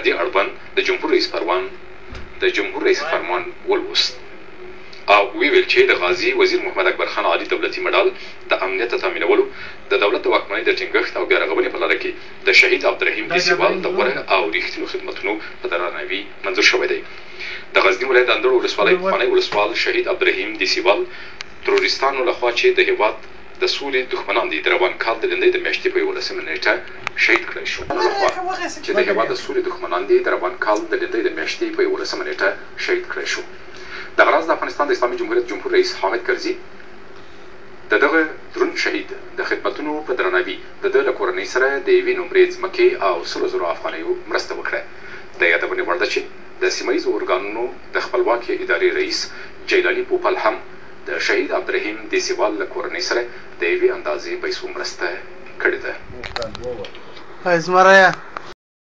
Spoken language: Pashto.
دې اړوند د جمهور رئیس فرمان ولوست او ویل چې د غازي وزیر محمد اکبر خان عالي دولتي مډال د امنیت تامینولو د دولت د واکمنۍ د ټینګښت او بیارغونې په لاره کې د شهید عبدالرحیم دیسیوال د غوره او رښتینو خدمتونو په درناوي منظور شوی دی. د غزني ولایت د اندړ ولسوالۍ پخوانی ولسوال شهید عبدالرحیم دیسیوال تروریستانو لخوا چې د هېواد د سولې دښمنان دي د روان کال د لندۍ د میاشتې په 11 نیټه شهید کړی شو. چې د هېواد د سولې دښمنان دي د روان کال د لندۍ د میاشتې په 11 نیټه شهید کړی شو. دغه راز د افغانستان د اسلامي جمهوریت جمهور رئیس حامد کرزي د دغه دروند شهید د خدمتونو په درناوي د ده له کورنۍ سره د یوې نومرې ځمکې او 100,000 افغانیو مرسته وکړه. د یادونې وړ ده چې د سیمه ییزو ارګانونو د خپلواکې ادارې رئیس جیلاني پوپل هم د شهید عبدالرحیم دیسیوال له کورنۍ سره د یوې اندازې پیسو مرسته کړې ده.